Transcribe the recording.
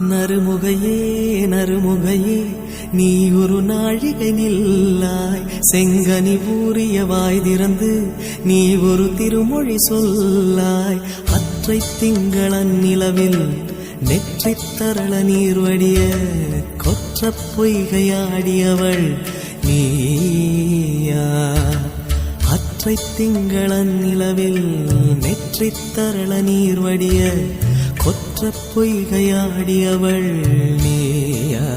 நறுமுகையே நறுமுகையே நீ ஒரு நாழிகை நில்லாய், செங்கனி ஊறிய வாய் திறந்து நீ ஒரு திருமொழி சொல்லாய். அற்றை திங்களன் நிலவில் நெற்றித் தரள நீர் வடிய கொற்ற பொய்கையாடியவள் நீயா. அற்றை திங்களன் நிலவில் நெற்றித் தரள நீர் வடிய கொற்ற பொய்கையாடியவள் நீயா.